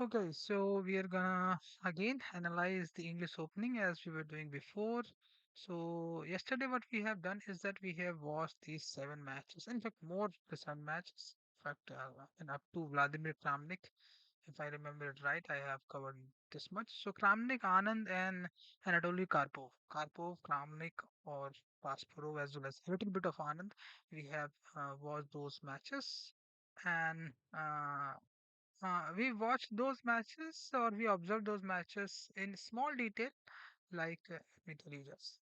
Okay, so we are gonna again analyze the English opening as we were doing before. So yesterday what we have done is that we have watched these seven matches. In fact, more the seven matches. In fact, and up to Vladimir Kramnik, if I remember it right, I have covered this much. So Kramnik, Anand, and Anatoly Karpov. Karpov, Kramnik, or Kasparov, as well as a little bit of Anand. We have watched those matches, and we watched those matches or we observed those matches in small detail. Like, let me tell you just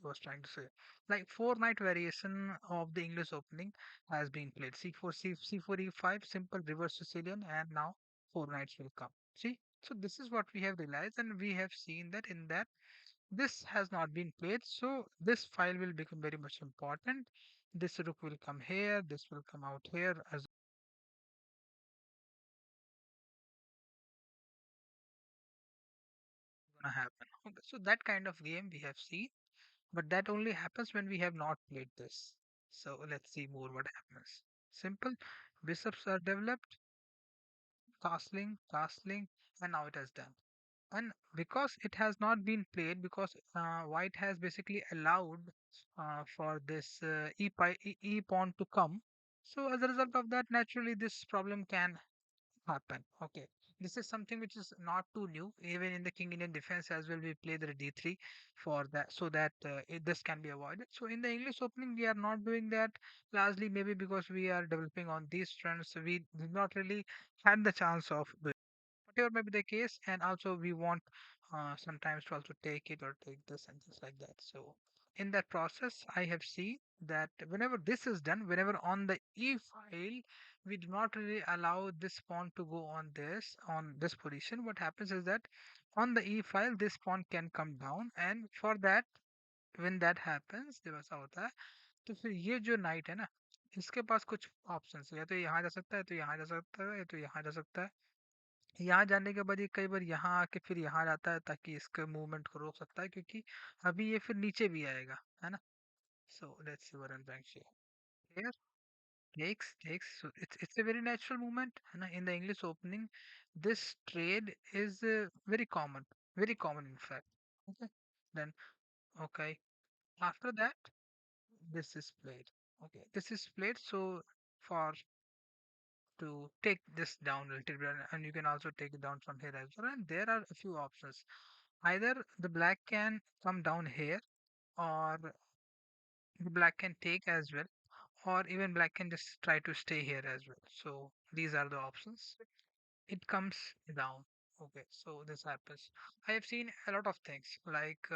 what I was trying to say. Like, four night variation of the English opening has been played. C4e5, simple reverse Sicilian, and now four nights will come. See, so this is what we have realized, and we have seen that in that this has not been played. So this file will become very much important. This rook will come here, this will come out here as gonna happen. Okay, so that kind of game we have seen, but that only happens when we have not played this. So let's see more what happens. Simple. Bishops are developed, castling, castling, and now it has done. And because it has not been played, because white has basically allowed for this e pawn to come. So as a result of that, naturally this problem can happen. Okay. This is something which is not too new. Even in the King Indian defense as well, we play the D3 for that, so that this can be avoided. So in the English opening, we are not doing that largely maybe because we are developing on these trends. We did not really had the chance of doing whatever may be the case, and also we want sometimes to also take it or take this and things like that. So in that process, I have seen that whenever this is done, whenever on the e file we do not really allow this pawn to go on this position, what happens is that on the e file this pawn can come down, and for that when that happens देखो ऐसा होता है तो फिर ये जो night है ना इसके पास कुछ ऑप्शंस है या तो यहाँ जा सकता है तो यहाँ जा सकता है या तो यहाँ जा सकता है यहाँ जाने के बाद ये कई बार यहाँ आके फिर यहाँ जाता है ताकि इसके मूवमेंट को रोक सकता है क्योंकि अभी ये फिर नीचे भी आएगा है ना so let's see what I am trying to say here takes so it's a very natural movement है ना in the English opening this trade is very common in fact okay then okay after that this is played okay this is played so for to take this down a little bit and you can also take it down from here as well and there are a few options either the black can come down here or the black can take as well or even black can just try to stay here as well so these are the options it comes down okay so this happens I have seen a lot of things like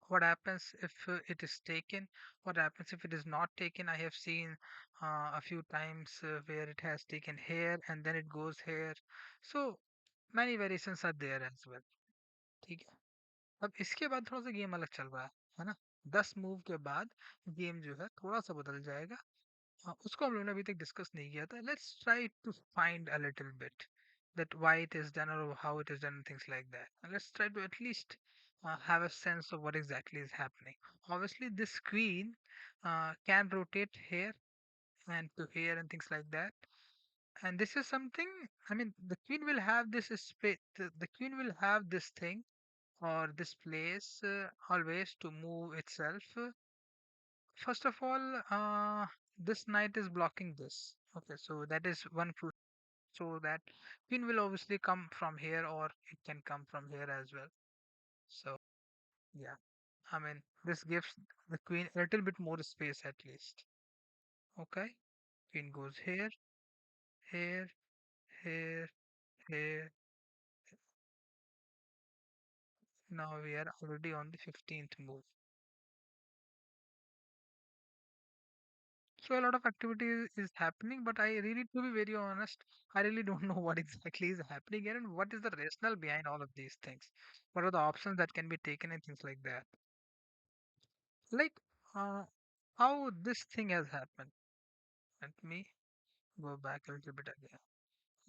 what happens if it is taken what happens if it is not taken I have seen a few times where it has taken here and then it goes here so many variations are there as well ठीक है अब इसके बाद थोड़ा सा game अलग चल रहा है ना 10 मूव के बाद गेम जो है थोड़ा सा बदल जाएगा उसको हम लोगों ने अभी तक डिस्कस नहीं किया था let's try to find a little bit that why it is done or how it is done and things like that and let's try to at least have a sense of what exactly is happening obviously this queen can rotate here and to here and things like that and this is something I mean the queen will have this space the queen will have this thing or this place always to move itself. First of all, this knight is blocking this. Okay, so that is one crucial. So that queen will obviously come from here or it can come from here as well. So yeah, I mean this gives the queen a little bit more space at least. Okay, queen goes here, here, here, here. Now we are already on the 15th move. So a lot of activity is happening, but I really, to be very honest, I really don't know what exactly is happening here and what is the rationale behind all of these things. What are the options that can be taken and things like that. Like uh, how this thing has happened. Let me go back a little bit again.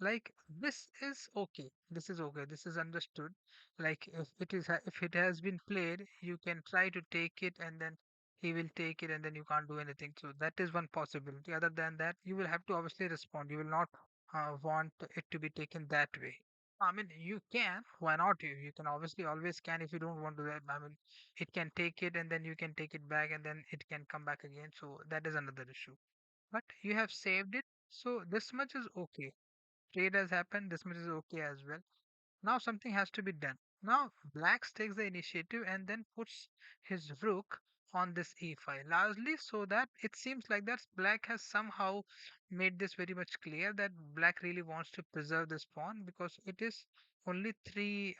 Like this is okay. This is okay. This is understood. Like if it has been played, you can try to take it and then he will take it and then you can't do anything. So that is one possibility. Other than that, you will have to obviously respond. You will not want it to be taken that way. I mean, you can. Why not? You can obviously always can if you don't want to. I mean, it can take it and then you can take it back and then it can come back again. So that is another issue. But you have saved it, so this much is okay. Trade has happened. This much is okay as well. Now something has to be done. Now Black takes the initiative and then puts his rook on this e5, largely so that it seems like that Black has somehow made this very much clear that Black really wants to preserve this pawn because it is only three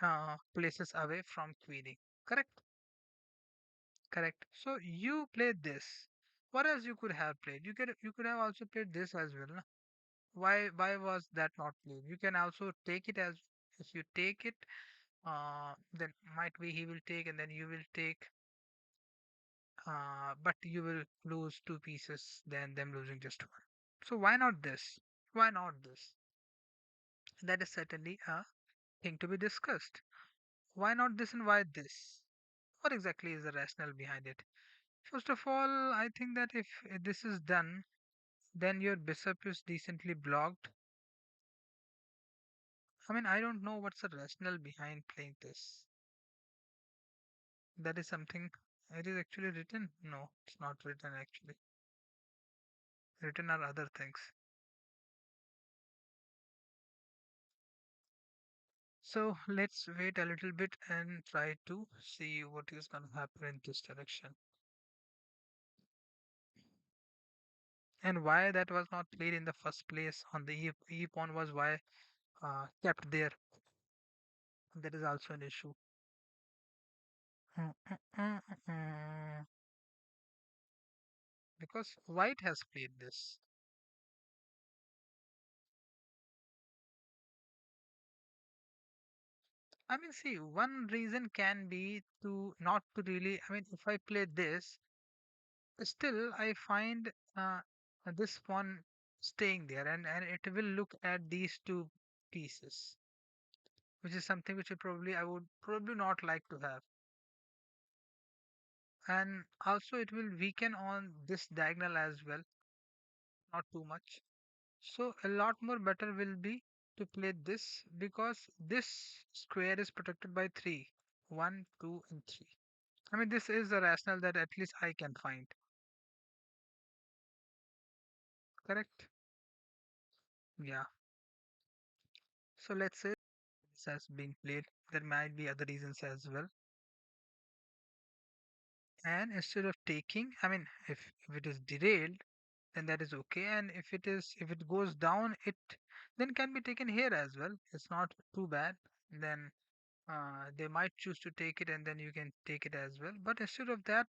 places away from queening. Correct? Correct. So you played this. What else you could have played? You could have also played this as well. Na? Why was that not played? You can also take it as if you take it then might be he will take and then you will take, but you will lose two pieces than them losing just one. So why not this? Why not this? That is certainly a thing to be discussed. Why not this and why this? What exactly is the rationale behind it? First of all, I think that if this is done, then your bishop is decently blocked. I mean, I don't know what's the rationale behind playing this. That is something. It is actually written. No, it's not written actually. Written are other things. So let's wait a little bit and try to see what is going to happen in this direction. And why that was not played in the first place on the E pawn was why kept there. That is also an issue. Mm, mm, mm, mm. Because white has played this. I mean, see, one reason can be to not to really. I mean, if I play this, still I find this pawn staying there, and it will look at these two pieces, which is something which I would probably not like to have. And also it will weaken on this diagonal as well, not too much. So a lot more better will be to play this because this square is protected by three. One, two, and three. I mean, this is the rationale that at least I can find. Correct? Yeah. So let's say this has been played. There might be other reasons as well. And instead of taking, I mean, if it is derailed, then that is okay. And if it goes down, it then can be taken here as well. It's not too bad. Then they might choose to take it, and then you can take it as well. But instead of that,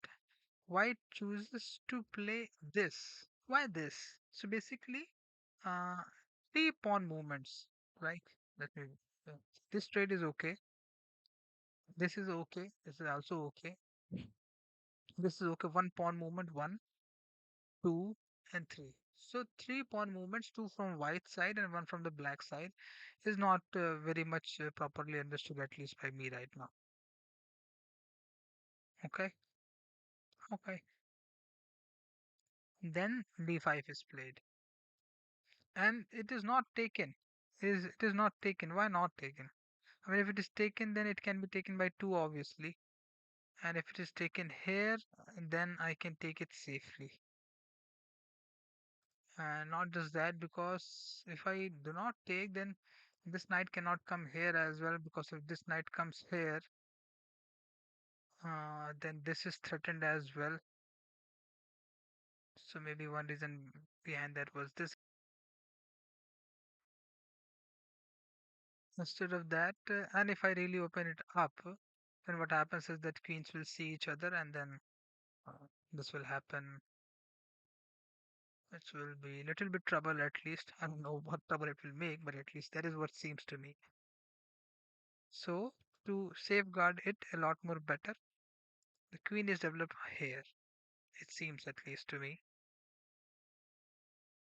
white chooses to play this. Why this? So basically, uh, three pawn movements, right? Let me. Uh, this trade is okay. This is okay. This is also okay. This is okay. One pawn movement, one, two, and three. So three pawn movements, two from white side and one from the black side, is not very much properly understood, at least by me right now. Okay, okay. Then d5 is played, and it is not taken. It is not taken? Why not taken? I mean, if it is taken, then it can be taken by two, obviously. And if it is taken here, then I can take it safely. And not just that, because if I do not take, then this knight cannot come here as well, because if this knight comes here, then this is threatened as well. So maybe one reason behind that was this. Instead of that, and if I really open it up, then what happens is that queens will see each other, and then this will happen. It will be little bit trouble at least. I don't know what trouble it will make, but at least that is what seems to me. So to safeguard it a lot more better, the queen is developed here. It seems at least to me.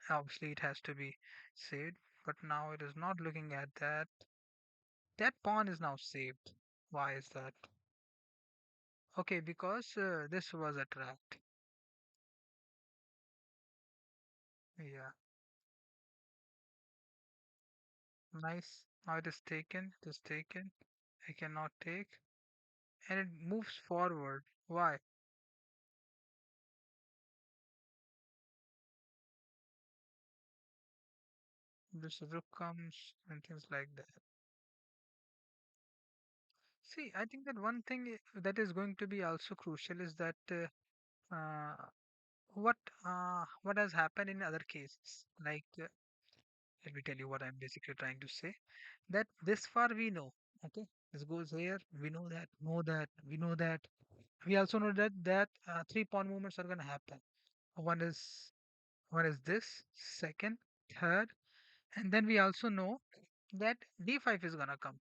Obviously, it has to be saved, but now it is not looking at that. That pawn is now saved. Why is that? Okay, because this was a trap. Yeah. Nice. Now it is taken. It is taken. I cannot take. And it moves forward. Why? This rook comes and things like that. See, I think that one thing that is going to be also crucial is that uh, what what has happened in other cases. Like, let me tell you what I'm basically trying to say. That this far we know. Okay, this goes here. We know that, we know that. We also know that three pawn movements are gonna happen. One is one is this, second, third, and then we also know that d5 is gonna come.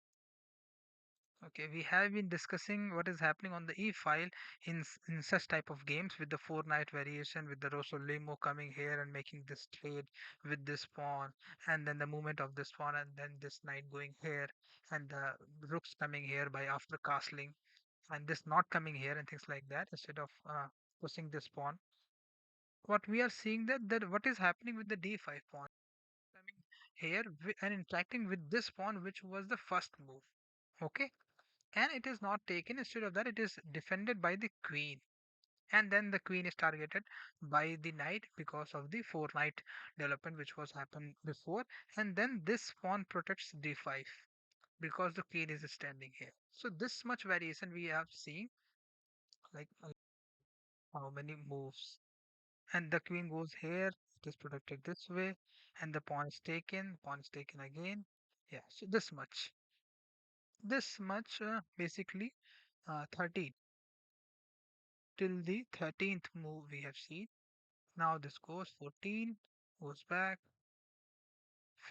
Okay, we have been discussing what is happening on the E file in such type of games with the four knight variation, with the Rosolimo coming here and making this trade with this pawn, and then the movement of this pawn, and then this knight going here, and the rooks coming here by after castling, and this not coming here and things like that instead of pushing this pawn. What we are seeing that what is happening with the D5 pawn coming here and interacting with this pawn, which was the first move. Okay, and it is not taken. Instead of that, it is defended by the queen, and then the queen is targeted by the knight because of the four knight development which was happened before, and then this pawn protects d5 because the queen is standing here. So this much variation we have seen, like how many moves, and the queen goes here, it is protected this way, and the pawn is taken again. Yeah, so this much basically 13 till the 13th move we have seen. Now this goes 14, goes back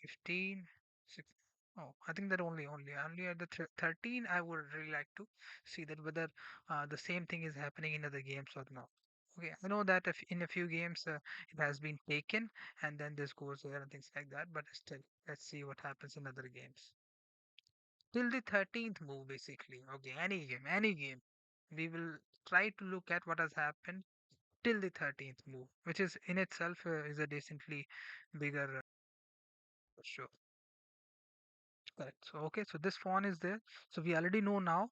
15, 6. Oh, I think that only at the 13 I would really like to see that whether the same thing is happening in other games or not. Okay, I know that if in a few games it has been taken and then this goes here and things like that, but still, let's see what happens in other games. Till the 13th move, basically. Okay, any game. We will try to look at what has happened till the 13th move, which is in itself is a decently bigger show. Correct. So okay, so this pawn is there. So we already know now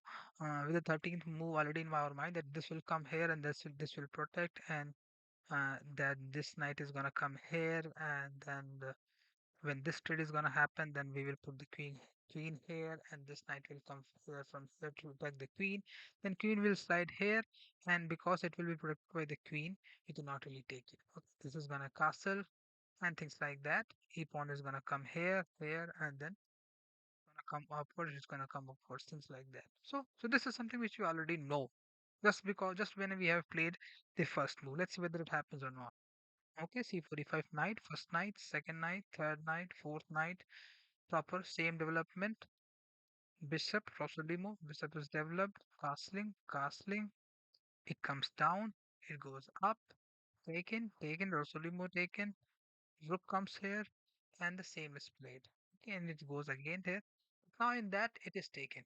with the 13th move already in our mind that this will come here and this will protect, and that this knight is gonna come here, and then when this trade is gonna happen, then we will put the queen here, and this knight will come here from here to attack the queen. Then queen will slide here, and because it will be protected by the queen, we cannot really take it. Okay, this is gonna castle and things like that. E pawn is gonna come here, and then gonna come upwards. It's gonna come upwards, things like that. So this is something which you already know, just when we have played the first move. Let's see whether it happens or not. Okay, c4e5 knight, first knight, second knight, third knight, fourth knight, proper same development. Bishop, Rosolimo, bishop is developed, castling, it comes down, it goes up, taken, Rosolimo taken, rook comes here, and the same is played. Okay, and it goes again here. Now in that it is taken.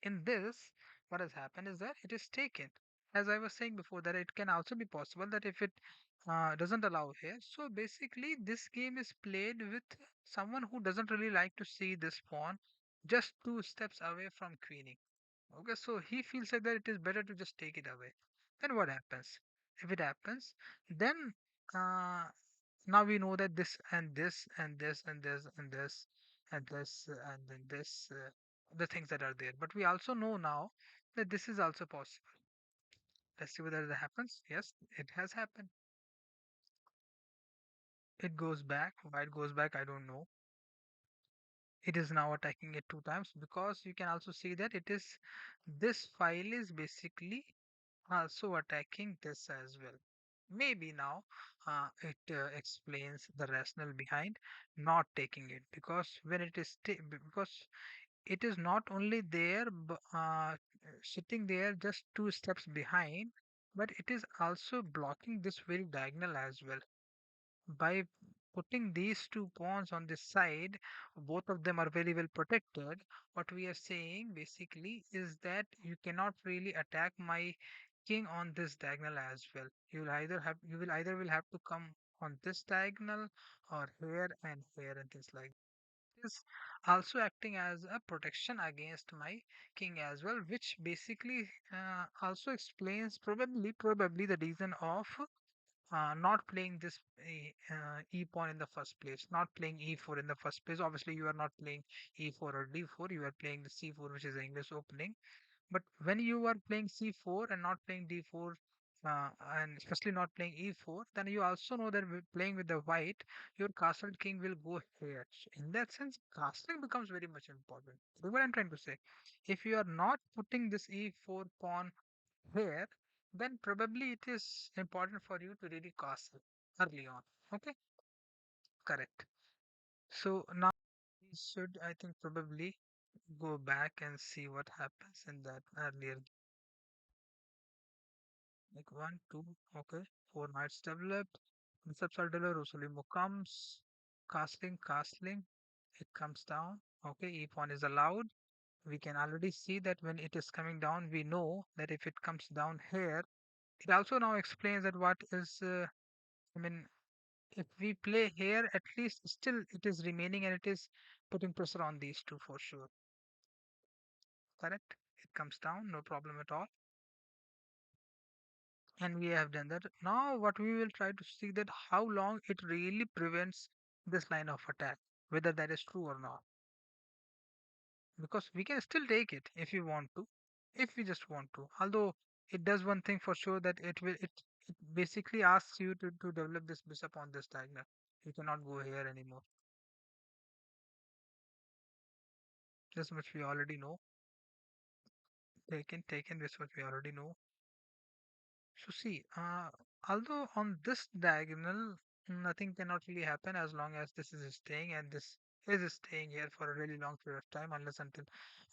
In this, what has happened is that it is taken. As I was saying before, that it can also be possible that if it doesn't allow here, so basically this game is played with someone who doesn't really like to see this pawn just two steps away from queening. Okay, so he feels like that it is better to just take it away. Then what happens? If it happens, then uh, now we know that this and this and this and this and this and this and then this the things that are there. But we also know now that this is also possible. Let's see whether that happens. Yes, it has happened. It goes back. Why it goes back, I don't know. It is now attacking it two times because you can also see that it is this file is basically also attacking this as well. Maybe now it explains the rationale behind not taking it, because when it is because it is not only there sitting there just two steps behind, but it is also blocking this very diagonal as well. By putting these two pawns on this side, both of them are very well protected. What we are saying basically is that you cannot really attack my king on this diagonal as well. You will either will have to come on this diagonal or here and here and things like that. is also acting as a protection against my king as well, which basically also explains probably the reason of not playing this e pawn in the first place, not playing e4 in the first place. Obviously, you are not playing e4 or d4. You are playing the c4, which is the English opening. But when you are playing c4 and not playing d4, and especially not playing e4, then you also know that playing with the white, your castled king will go here. So in that sense, castling becomes very much important. That's what I'm trying to say. If you are not putting this e4 pawn here, then probably it is important for you to really castle early on. Okay, correct. So now we should, I think, probably go back and see what happens in that earlier. Like one, two, okay. Four knights developed. Bishops are developed. Rosolimo comes. Castling, castling. It comes down. Okay, e pawn is allowed. We can already see that when it is coming down, we know that if it comes down here, it also now explains that what is, I mean, if we play here, at least still it is remaining and it is putting pressure on these two for sure. Correct? It comes down, no problem at all. And we have done that. Now what we will try to see that how long it really prevents this line of attack, whether that is true or not. Because we can still take it if we want to, if we just want to. Although it does one thing for sure, that it basically asks you to develop this bishop on this diagonal. You cannot go here anymore. This much we already know. Taken, this much we already know. So see, although on this diagonal nothing cannot really happen as long as this is staying, and this is staying here for a really long period of time,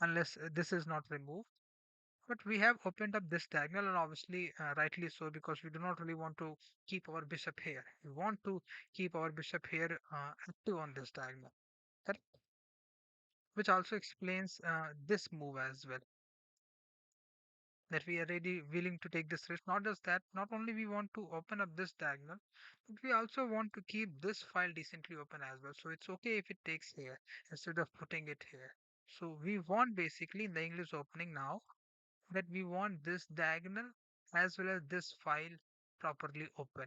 unless this is not removed. But we have opened up this diagonal, and obviously rightly so, because we do not really want to keep our bishop here. We want to keep our bishop here active on this diagonal, correct? Which also explains this move as well, that we are really willing to take this risk. Not just that, not only we want to open up this diagonal, but we also want to keep this file decently open as well. So it's okay if it takes here instead of putting it here. So we want basically in the English opening now that we want this diagonal as well as this file properly open.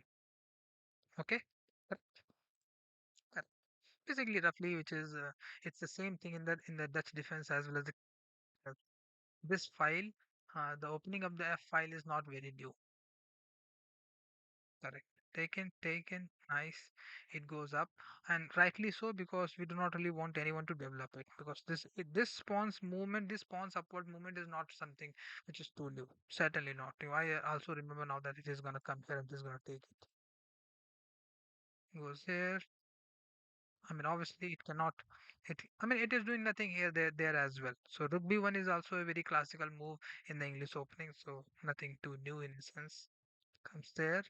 Okay. Correct. Correct. Basically roughly, which is it's the same thing in the Dutch defense as well as the this file, the opening of the F file is not very new. Correct. Taken. Nice. It goes up, and rightly so, because we do not really want anyone to develop it. Because this pawn's movement, this pawn's upward movement is not something which is too new. Certainly not new. I also remember now that it is gonna come here and it is gonna take it. Goes here. I mean, obviously it cannot. I mean, it is doing nothing here, there as well. So rook b1 is also a very classical move in the English opening. So nothing too new in a sense. Comes there.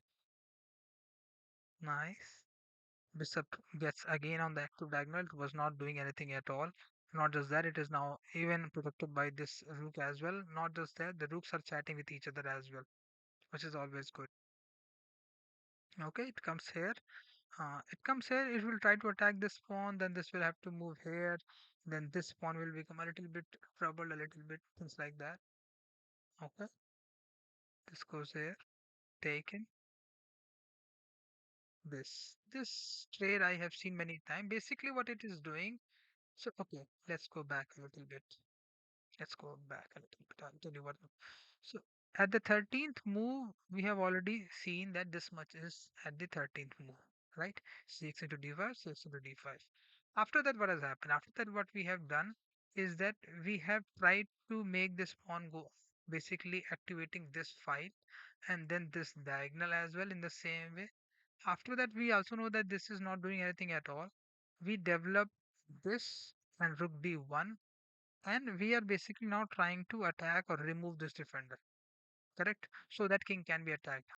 Nice. Bishop gets again on the active diagonal. It was not doing anything at all. Not just that, it is now even protected by this rook as well. Not just that, the rooks are chatting with each other as well, which is always good. Okay, it comes here. It comes here. It will try to attack this pawn. Then this will have to move here. Then this pawn will become a little bit troubled, a little bit things like that. Okay, this goes here. Taken. This trade I have seen many times. Basically, what it is doing. So okay, let's go back a little bit. Let's go back a little bit. I'll tell you what. So at the 13th move, we have already seen that this much is at the 13th move, right? 6 into d5, 6 into d5. After that, what has happened? After that, what we have done is that we have tried to make this pawn go, basically activating this file and then this diagonal as well in the same way. After that, we also know that this is not doing anything at all. We develop this and rook d1, and we are basically now trying to attack or remove this defender, correct? So that king can be attacked.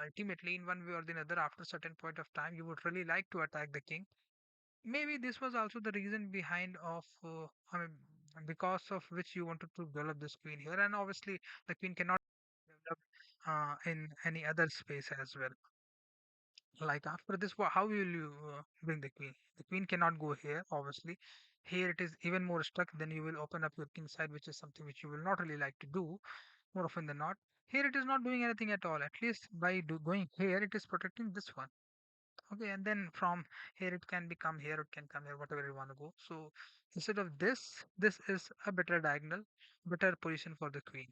Ultimately, in one way or the other, after a certain point of time, you would really like to attack the king. Maybe this was also the reason behind of, I mean, because of which you wanted to develop this queen here, and obviously the queen cannot develop in any other space as well. Like after this, how will you bring the queen? The queen cannot go here, obviously. Here it is even more stuck. Then you will open up your king side, which is something which you will not really like to do more often than not. Here it is not doing anything at all. At least by going here, it is protecting this one. Okay, and then from here it can become here, it can come here, whatever you want to go. So instead of this, this is a better diagonal, better position for the queen.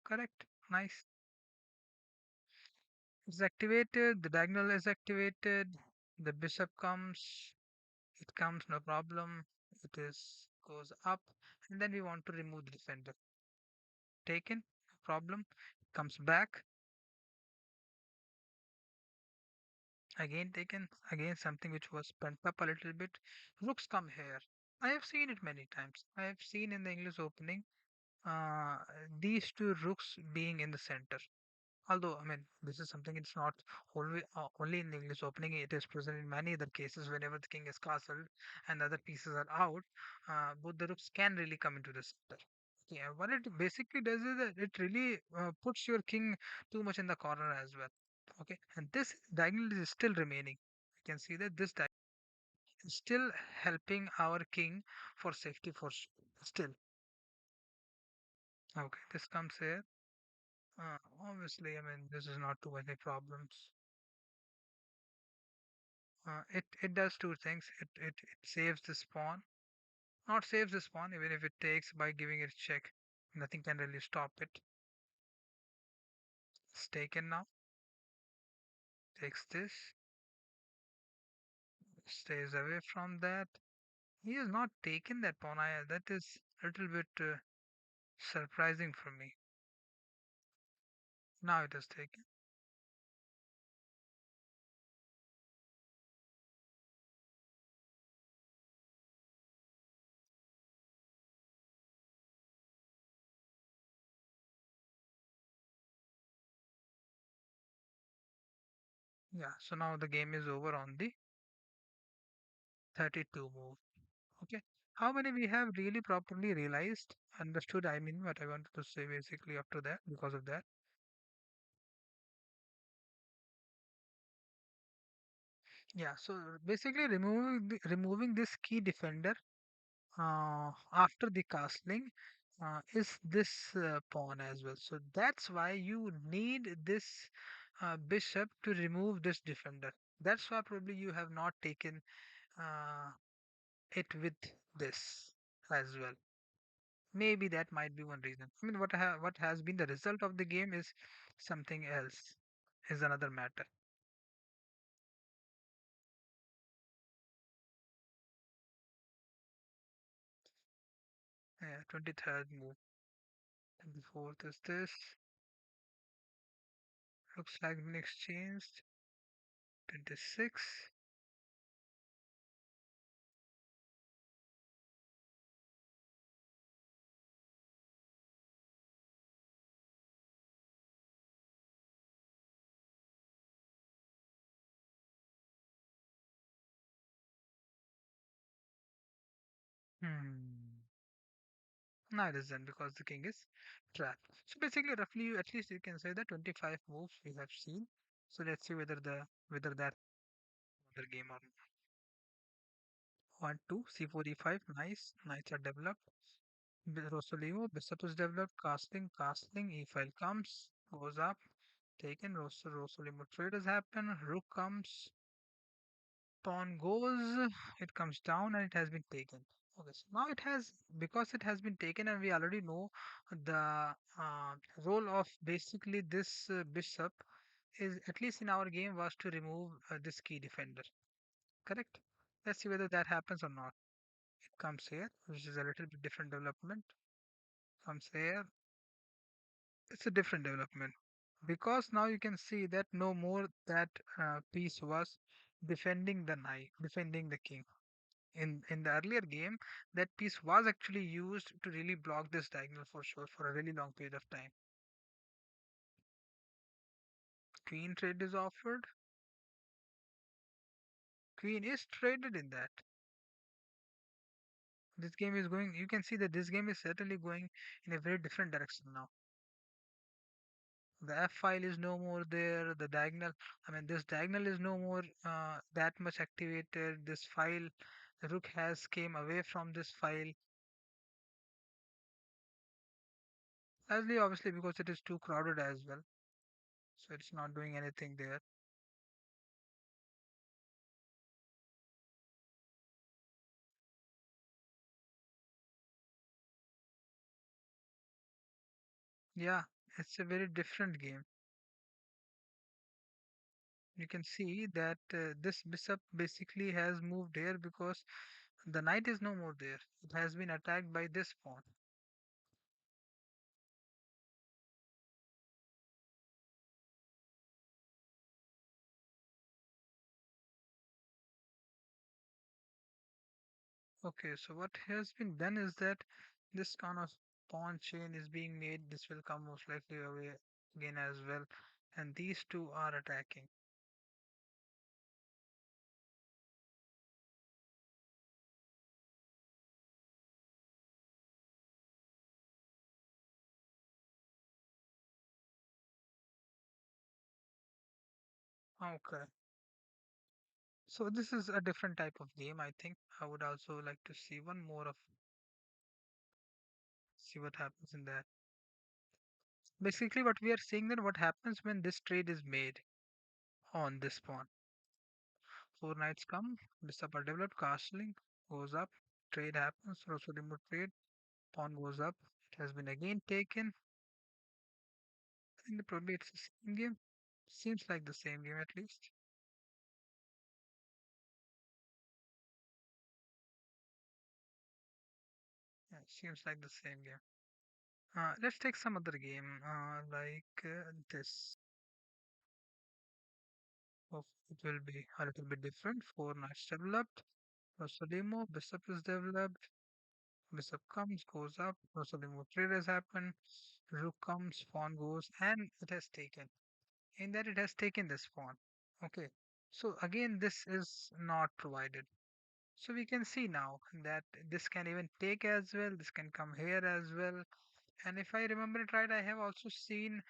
Correct. Nice. It's activated. The diagonal is activated. The bishop comes. It comes, no problem. It is goes up, and then we want to remove the defender. Taken, no problem. Comes back. Again taken. Again something which was pent up a little bit. Rooks come here. I have seen it many times. I have seen in the English opening uh, these two rooks being in the center. Although, I mean, this is something it's not only in the English opening, it is present in many other cases whenever the king is castled and the other pieces are out, both the rooks can really come into the center. Yeah, what it basically does is that it really puts your king too much in the corner as well. Okay, and this diagonal is still remaining. You can see that this diagonal is still helping our king for safety for still. Okay, this comes here. Obviously, I mean, this is not too many problems. It does two things. It saves the spawn. Not saves the spawn, even if it takes by giving it a check. Nothing can really stop it. It's taken now. Takes this. Stays away from that. He has not taken that pawn. That is a little bit surprising for me. Now it is taken. Yeah, so now the game is over on the 32 move. Okay. How many we have really properly realized, understood? I mean, what I wanted to say basically after that, because of that. Yeah, so basically removing this key defender after the castling is this pawn as well. So that's why you need this bishop to remove this defender. That's why probably you have not taken uh, it with this as well. Maybe that might be one reason. I mean, what has been the result of the game is something else, is another matter. 23rd move. 24th is this. Looks like been exchanged. 26. Hmm. Now it isn't because the king is trapped. So basically, roughly, at least you can say that 25 moves we have seen. So let's see whether that other game or not. 1, 2, c4e5. Nice. Knights are developed. Rosolimo, bishop is developed. Castling. E file comes, goes up. Taken. Rosolimo trade has happened. Rook comes. Pawn goes, it comes down and it has been taken. Okay, so now it has, because it has been taken and we already know the role of basically this bishop is, at least in our game, was to remove this key defender. Correct? Let's see whether that happens or not. It comes here, which is a little bit different development. Comes here, it's a different development. Because now you can see that no more that piece was defending the knight, defending the king. In the earlier game, that piece was actually used to really block this diagonal for sure for a really long period of time. Queen trade is offered. Queen is traded in that. This game is going, you can see that this game is certainly going in a very different direction now. The f file is no more there. The diagonal, I mean, this diagonal is no more that much activated. This file, the rook has came away from this file. Largely, obviously, because it is too crowded as well. So it's not doing anything there. Yeah, it's a very different game. You can see that this bishop basically has moved here because the knight is no more there. It has been attacked by this pawn. Okay, so what has been done is that this kind of pawn chain is being made. This will come most likely away again as well. And these two are attacking. Okay. So this is a different type of game, I think. I would also like to see one more of see what happens in that. Basically, what we are seeing then what happens when this trade is made on this pawn. Four knights come, bishop are developed, castling goes up, trade happens, also remove trade, pawn goes up. It has been again taken. I think probably it's the same game. Seems like the same game at least. Yeah, seems like the same game. Let's take some other game like this. Hope it will be a little bit different. Four knights developed. Rosolimo, bishop is developed. Bishop comes, goes up. Rosolimo trade has happened. Rook comes, pawn goes, and it has taken. In that, it has taken this pawn. Okay. So again, this is not provided. So we can see now that this can even take as well. This can come here as well. And if I remember it right, I have also seen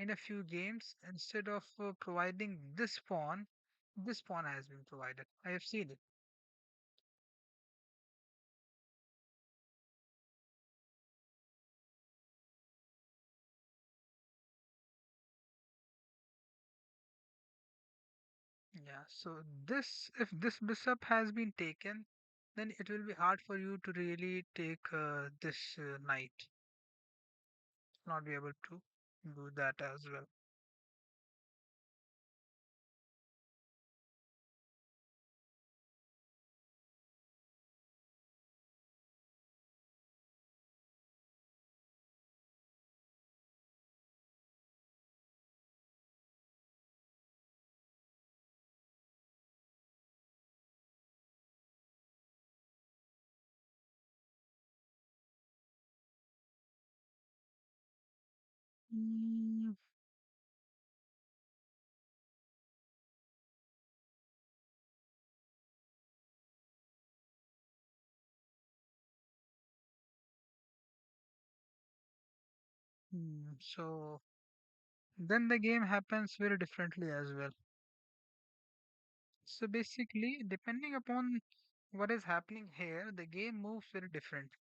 in a few games, instead of providing this pawn has been provided. I have seen it. Yeah. So this, if this bishop has been taken, then it will be hard for you to really take this knight. Not be able to do that as well. Mm, so then the game happens very differently as well. So basically, depending upon what is happening here, the game moves very differently.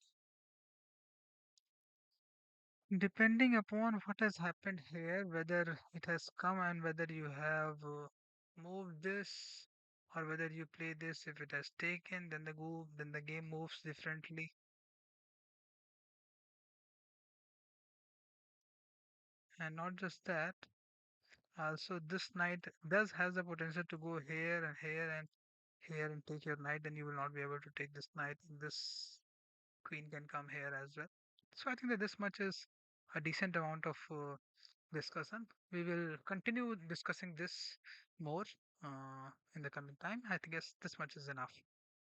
Depending upon what has happened here, whether it has come and whether you have moved this or whether you play this, if it has taken, then the game moves differently. And not just that, also this knight does has the potential to go here and here and here and take your knight, then you will not be able to take this knight. This queen can come here as well. So I think that this much is a decent amount of discussion. We will continue discussing this more in the coming time. I think yes, this much is enough.